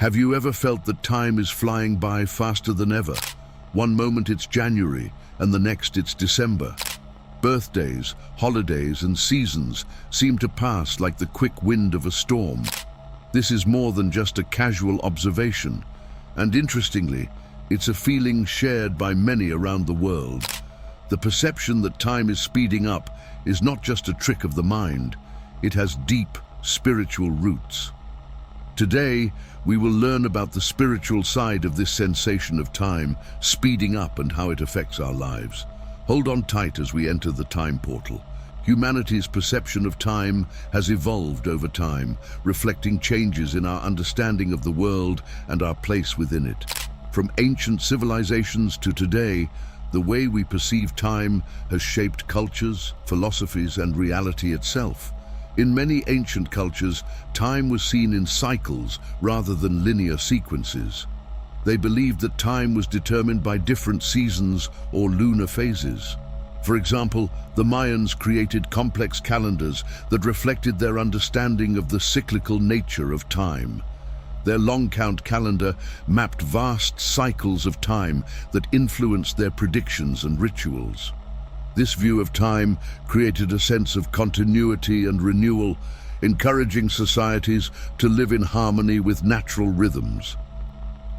Have you ever felt that time is flying by faster than ever? One moment it's January, and the next it's December. Birthdays, holidays, and seasons seem to pass like the quick wind of a storm. This is more than just a casual observation, and interestingly, it's a feeling shared by many around the world. The perception that time is speeding up is not just a trick of the mind, it has deep spiritual roots. Today, we will learn about the spiritual side of this sensation of time speeding up and how it affects our lives. Hold on tight as we enter the time portal. Humanity's perception of time has evolved over time, reflecting changes in our understanding of the world and our place within it. From ancient civilizations to today, the way we perceive time has shaped cultures, philosophies, and reality itself. In many ancient cultures, time was seen in cycles rather than linear sequences. They believed that time was determined by different seasons or lunar phases. For example, the Mayans created complex calendars that reflected their understanding of the cyclical nature of time. Their long count calendar mapped vast cycles of time that influenced their predictions and rituals. This view of time created a sense of continuity and renewal, encouraging societies to live in harmony with natural rhythms.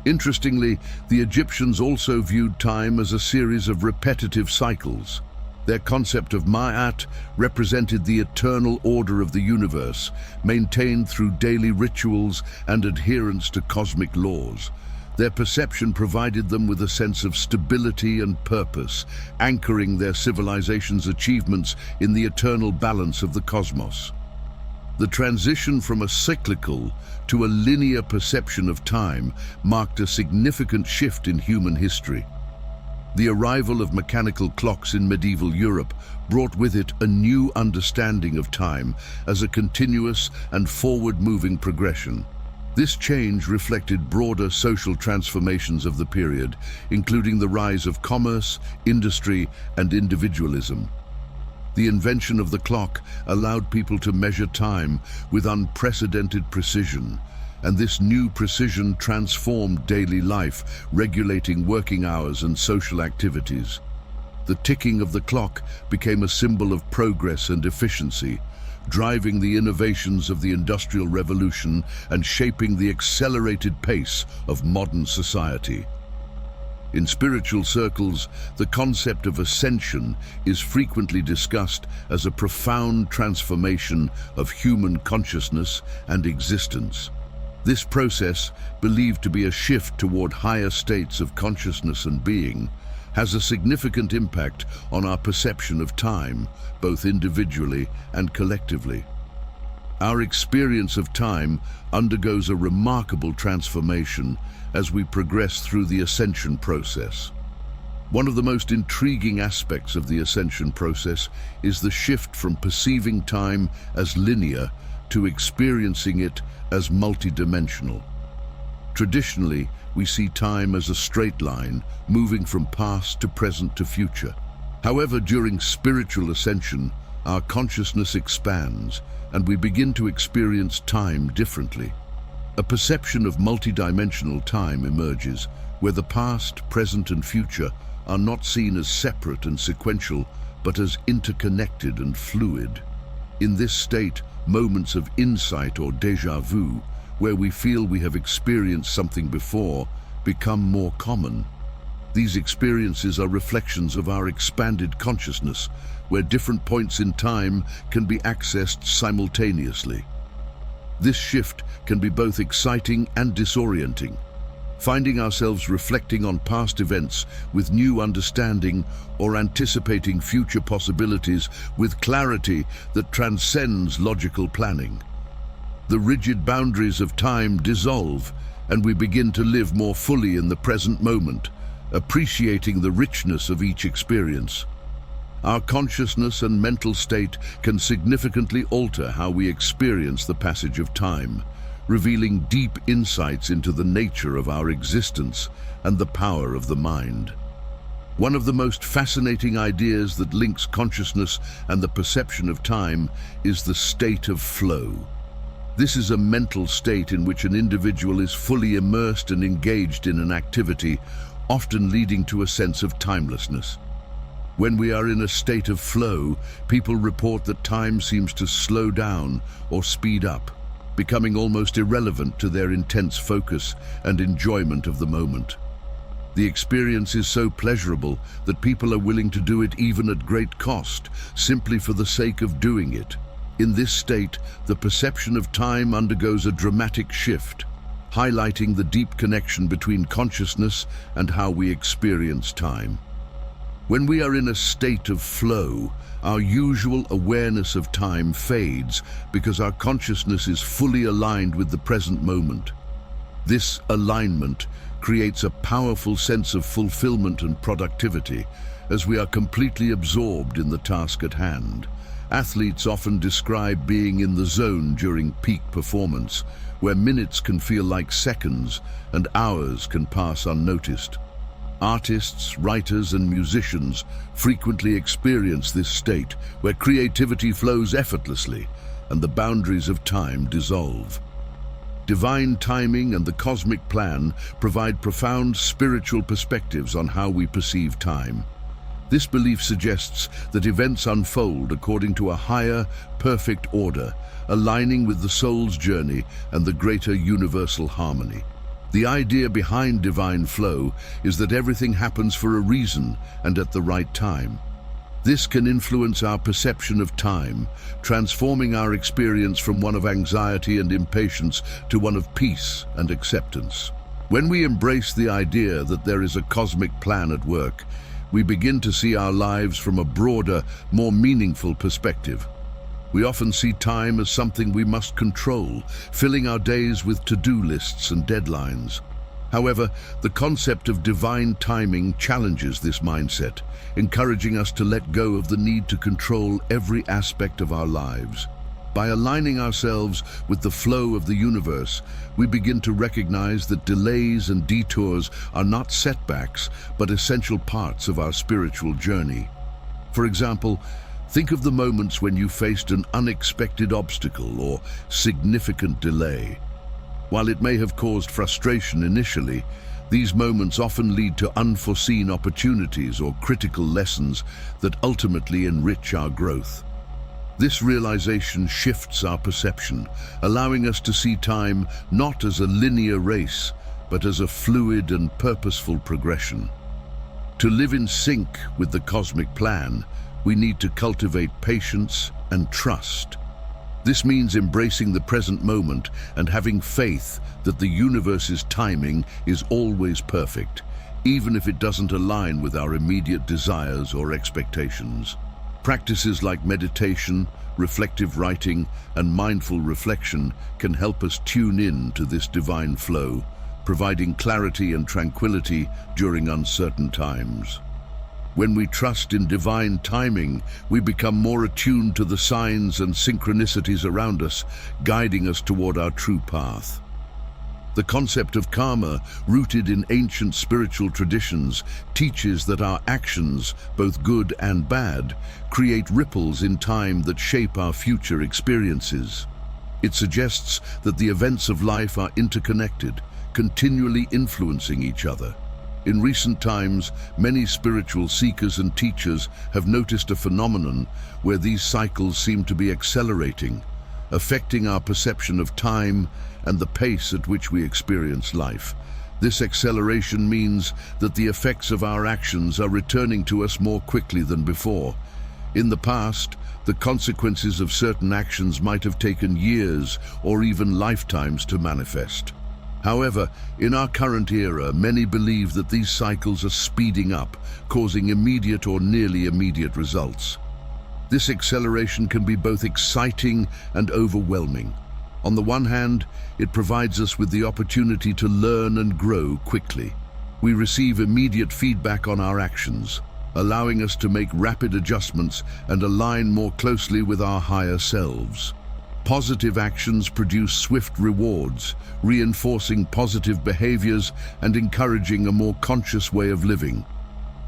Interestingly, the Egyptians also viewed time as a series of repetitive cycles. Their concept of Ma'at represented the eternal order of the universe, maintained through daily rituals and adherence to cosmic laws. Their perception provided them with a sense of stability and purpose, anchoring their civilization's achievements in the eternal balance of the cosmos. The transition from a cyclical to a linear perception of time marked a significant shift in human history. The arrival of mechanical clocks in medieval Europe brought with it a new understanding of time as a continuous and forward-moving progression. This change reflected broader social transformations of the period, including the rise of commerce, industry, and individualism. The invention of the clock allowed people to measure time with unprecedented precision, and this new precision transformed daily life, regulating working hours and social activities. The ticking of the clock became a symbol of progress and efficiency, driving the innovations of the Industrial Revolution and shaping the accelerated pace of modern society. In spiritual circles, the concept of ascension is frequently discussed as a profound transformation of human consciousness and existence. This process, believed to be a shift toward higher states of consciousness and being, has a significant impact on our perception of time, both individually and collectively. Our experience of time undergoes a remarkable transformation as we progress through the ascension process. One of the most intriguing aspects of the ascension process is the shift from perceiving time as linear to experiencing it as multidimensional. Traditionally, we see time as a straight line, moving from past to present to future. However, during spiritual ascension, our consciousness expands, and we begin to experience time differently. A perception of multidimensional time emerges, where the past, present, and future are not seen as separate and sequential, but as interconnected and fluid. In this state, moments of insight or déjà vu, where we feel we have experienced something before, become more common. These experiences are reflections of our expanded consciousness, where different points in time can be accessed simultaneously. This shift can be both exciting and disorienting, finding ourselves reflecting on past events with new understanding or anticipating future possibilities with clarity that transcends logical planning. The rigid boundaries of time dissolve, and we begin to live more fully in the present moment, appreciating the richness of each experience. Our consciousness and mental state can significantly alter how we experience the passage of time, revealing deep insights into the nature of our existence and the power of the mind. One of the most fascinating ideas that links consciousness and the perception of time is the state of flow. This is a mental state in which an individual is fully immersed and engaged in an activity, often leading to a sense of timelessness. When we are in a state of flow, people report that time seems to slow down or speed up, becoming almost irrelevant to their intense focus and enjoyment of the moment. The experience is so pleasurable that people are willing to do it even at great cost, simply for the sake of doing it. In this state, the perception of time undergoes a dramatic shift, highlighting the deep connection between consciousness and how we experience time. When we are in a state of flow, our usual awareness of time fades because our consciousness is fully aligned with the present moment. This alignment creates a powerful sense of fulfillment and productivity as we are completely absorbed in the task at hand. Athletes often describe being in the zone during peak performance, where minutes can feel like seconds and hours can pass unnoticed. Artists, writers, and musicians frequently experience this state where creativity flows effortlessly and the boundaries of time dissolve. Divine timing and the cosmic plan provide profound spiritual perspectives on how we perceive time. This belief suggests that events unfold according to a higher, perfect order, aligning with the soul's journey and the greater universal harmony. The idea behind divine flow is that everything happens for a reason and at the right time. This can influence our perception of time, transforming our experience from one of anxiety and impatience to one of peace and acceptance. When we embrace the idea that there is a cosmic plan at work, we begin to see our lives from a broader, more meaningful perspective. We often see time as something we must control, filling our days with to-do lists and deadlines. However, the concept of divine timing challenges this mindset, encouraging us to let go of the need to control every aspect of our lives. By aligning ourselves with the flow of the universe, we begin to recognize that delays and detours are not setbacks, but essential parts of our spiritual journey. For example, think of the moments when you faced an unexpected obstacle or significant delay. While it may have caused frustration initially, these moments often lead to unforeseen opportunities or critical lessons that ultimately enrich our growth. This realization shifts our perception, allowing us to see time not as a linear race, but as a fluid and purposeful progression. To live in sync with the cosmic plan, we need to cultivate patience and trust. This means embracing the present moment and having faith that the universe's timing is always perfect, even if it doesn't align with our immediate desires or expectations. Practices like meditation, reflective writing, and mindful reflection can help us tune in to this divine flow, providing clarity and tranquility during uncertain times. When we trust in divine timing, we become more attuned to the signs and synchronicities around us, guiding us toward our true path. The concept of karma, rooted in ancient spiritual traditions, teaches that our actions, both good and bad, create ripples in time that shape our future experiences. It suggests that the events of life are interconnected, continually influencing each other. In recent times, many spiritual seekers and teachers have noticed a phenomenon where these cycles seem to be accelerating, affecting our perception of time and the pace at which we experience life. This acceleration means that the effects of our actions are returning to us more quickly than before. In the past, the consequences of certain actions might have taken years or even lifetimes to manifest. However, in our current era, many believe that these cycles are speeding up, causing immediate or nearly immediate results. This acceleration can be both exciting and overwhelming. On the one hand, it provides us with the opportunity to learn and grow quickly. We receive immediate feedback on our actions, allowing us to make rapid adjustments and align more closely with our higher selves. Positive actions produce swift rewards, reinforcing positive behaviors and encouraging a more conscious way of living.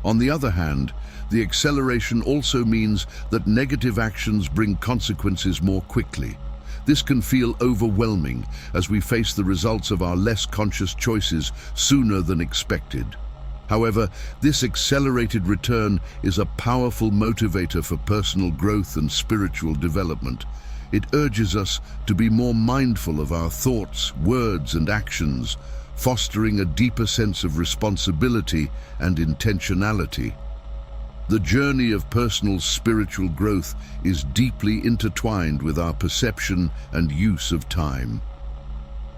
On the other hand, the acceleration also means that negative actions bring consequences more quickly. This can feel overwhelming as we face the results of our less conscious choices sooner than expected. However, this accelerated return is a powerful motivator for personal growth and spiritual development. It urges us to be more mindful of our thoughts, words, and actions, fostering a deeper sense of responsibility and intentionality. The journey of personal spiritual growth is deeply intertwined with our perception and use of time.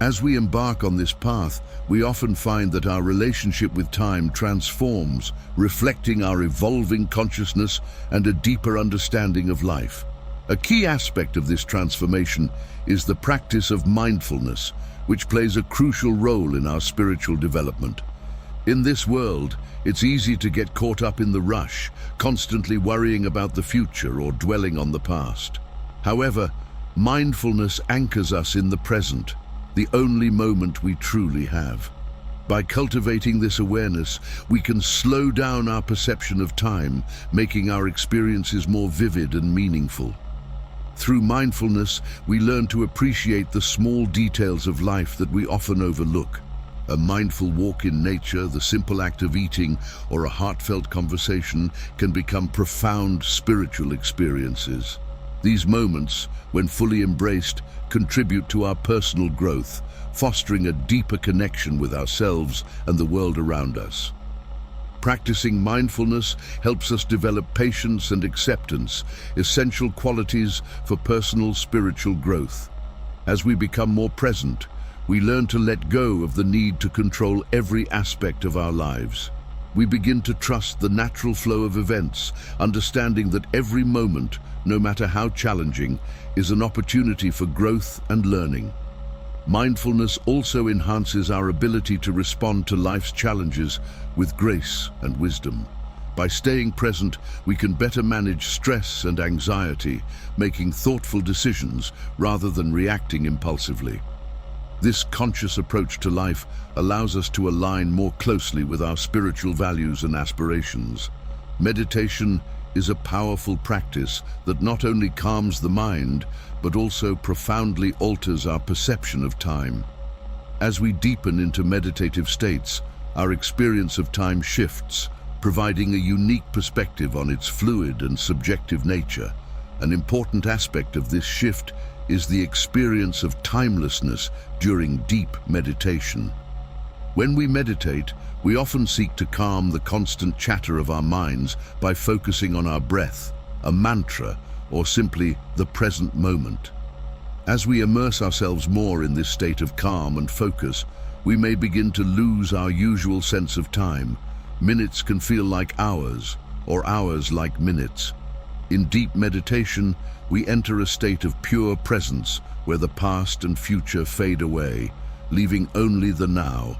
As we embark on this path, we often find that our relationship with time transforms, reflecting our evolving consciousness and a deeper understanding of life. A key aspect of this transformation is the practice of mindfulness, which plays a crucial role in our spiritual development. In this world, it's easy to get caught up in the rush, constantly worrying about the future or dwelling on the past. However, mindfulness anchors us in the present, the only moment we truly have. By cultivating this awareness, we can slow down our perception of time, making our experiences more vivid and meaningful. Through mindfulness, we learn to appreciate the small details of life that we often overlook. A mindful walk in nature, the simple act of eating, or a heartfelt conversation can become profound spiritual experiences. These moments, when fully embraced, contribute to our personal growth, fostering a deeper connection with ourselves and the world around us. Practicing mindfulness helps us develop patience and acceptance, essential qualities for personal spiritual growth. As we become more present, we learn to let go of the need to control every aspect of our lives. We begin to trust the natural flow of events, understanding that every moment, no matter how challenging, is an opportunity for growth and learning. Mindfulness also enhances our ability to respond to life's challenges with grace and wisdom. By staying present, we can better manage stress and anxiety, making thoughtful decisions rather than reacting impulsively. This conscious approach to life allows us to align more closely with our spiritual values and aspirations. Meditation is a powerful practice that not only calms the mind, but also profoundly alters our perception of time. As we deepen into meditative states, our experience of time shifts, providing a unique perspective on its fluid and subjective nature. An important aspect of this shift is the experience of timelessness during deep meditation. When we meditate, we often seek to calm the constant chatter of our minds by focusing on our breath, a mantra, or simply the present moment. As we immerse ourselves more in this state of calm and focus, we may begin to lose our usual sense of time. Minutes can feel like hours, or hours like minutes. In deep meditation, we enter a state of pure presence where the past and future fade away, leaving only the now.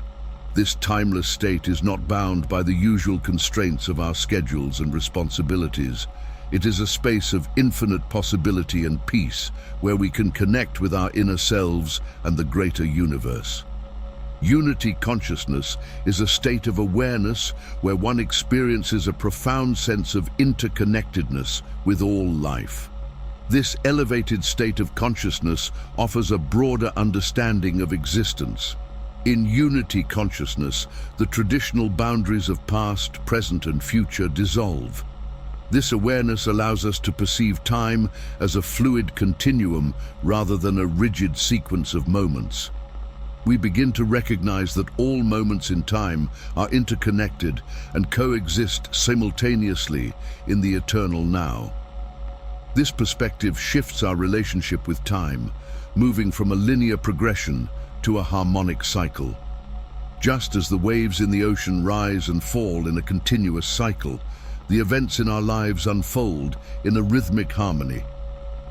This timeless state is not bound by the usual constraints of our schedules and responsibilities. It is a space of infinite possibility and peace where we can connect with our inner selves and the greater universe. Unity consciousness is a state of awareness where one experiences a profound sense of interconnectedness with all life. This elevated state of consciousness offers a broader understanding of existence. In unity consciousness, the traditional boundaries of past, present, and future dissolve. This awareness allows us to perceive time as a fluid continuum rather than a rigid sequence of moments. We begin to recognize that all moments in time are interconnected and coexist simultaneously in the eternal now. This perspective shifts our relationship with time, moving from a linear progression to a harmonic cycle. Just as the waves in the ocean rise and fall in a continuous cycle, the events in our lives unfold in a rhythmic harmony.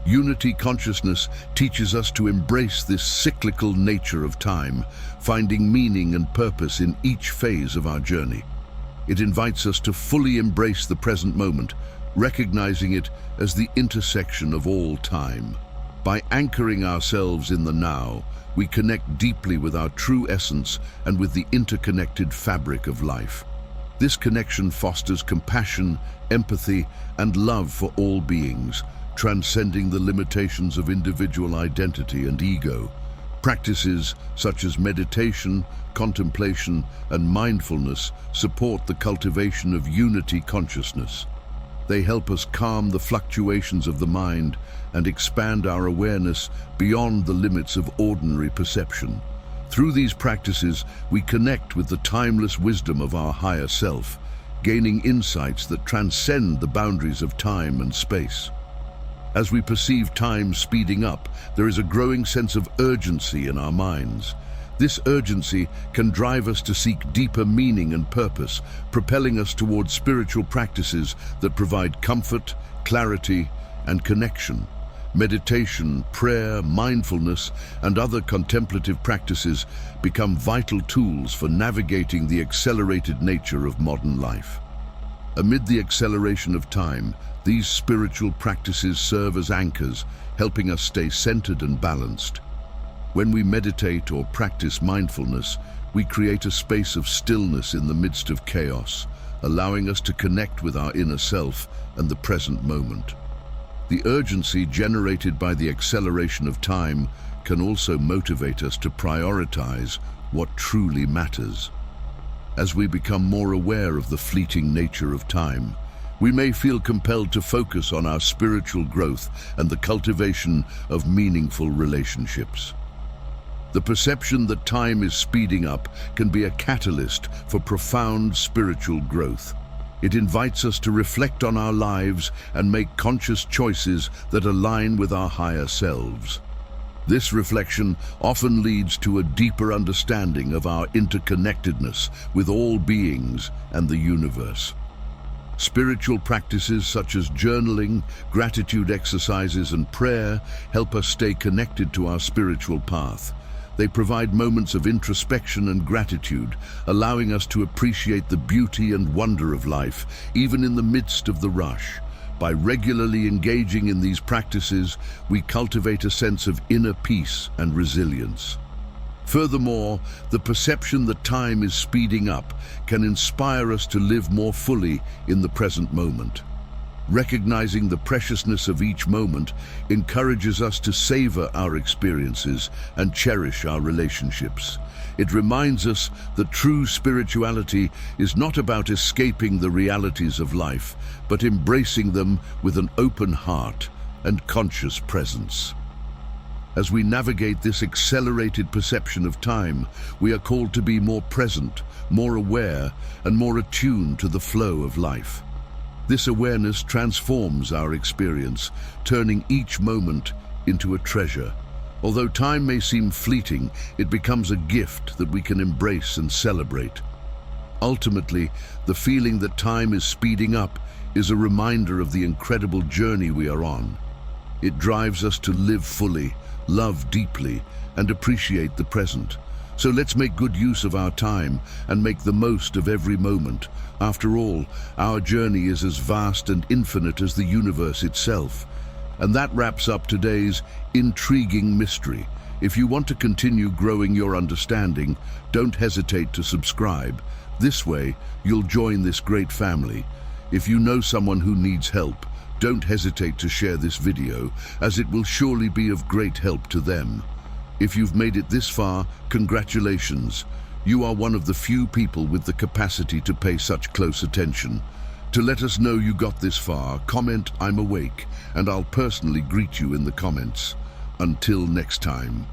Unity consciousness teaches us to embrace this cyclical nature of time, finding meaning and purpose in each phase of our journey. It invites us to fully embrace the present moment, recognizing it as the intersection of all time. By anchoring ourselves in the now, we connect deeply with our true essence and with the interconnected fabric of life. This connection fosters compassion, empathy, and love for all beings, transcending the limitations of individual identity and ego. Practices such as meditation, contemplation, and mindfulness support the cultivation of unity consciousness. They help us calm the fluctuations of the mind and expand our awareness beyond the limits of ordinary perception. Through these practices, we connect with the timeless wisdom of our higher self, gaining insights that transcend the boundaries of time and space. As we perceive time speeding up, there is a growing sense of urgency in our minds. This urgency can drive us to seek deeper meaning and purpose, propelling us towards spiritual practices that provide comfort, clarity, and connection. Meditation, prayer, mindfulness, and other contemplative practices become vital tools for navigating the accelerated nature of modern life. Amid the acceleration of time, these spiritual practices serve as anchors, helping us stay centered and balanced. When we meditate or practice mindfulness, we create a space of stillness in the midst of chaos, allowing us to connect with our inner self and the present moment. The urgency generated by the acceleration of time can also motivate us to prioritize what truly matters. As we become more aware of the fleeting nature of time, we may feel compelled to focus on our spiritual growth and the cultivation of meaningful relationships. The perception that time is speeding up can be a catalyst for profound spiritual growth. It invites us to reflect on our lives and make conscious choices that align with our higher selves. This reflection often leads to a deeper understanding of our interconnectedness with all beings and the universe. Spiritual practices such as journaling, gratitude exercises, and prayer help us stay connected to our spiritual path. They provide moments of introspection and gratitude, allowing us to appreciate the beauty and wonder of life, even in the midst of the rush. By regularly engaging in these practices, we cultivate a sense of inner peace and resilience. Furthermore, the perception that time is speeding up can inspire us to live more fully in the present moment. Recognizing the preciousness of each moment encourages us to savor our experiences and cherish our relationships. It reminds us that true spirituality is not about escaping the realities of life, but embracing them with an open heart and conscious presence. As we navigate this accelerated perception of time, we are called to be more present, more aware, and more attuned to the flow of life. This awareness transforms our experience, turning each moment into a treasure. Although time may seem fleeting, it becomes a gift that we can embrace and celebrate. Ultimately, the feeling that time is speeding up is a reminder of the incredible journey we are on. It drives us to live fully, love deeply, and appreciate the present. So let's make good use of our time and make the most of every moment. After all, our journey is as vast and infinite as the universe itself. And that wraps up today's intriguing mystery. If you want to continue growing your understanding, don't hesitate to subscribe. This way, you'll join this great family. If you know someone who needs help, don't hesitate to share this video, as it will surely be of great help to them. If you've made it this far, congratulations. You are one of the few people with the capacity to pay such close attention. To let us know you got this far, comment "I'm awake," and I'll personally greet you in the comments. Until next time.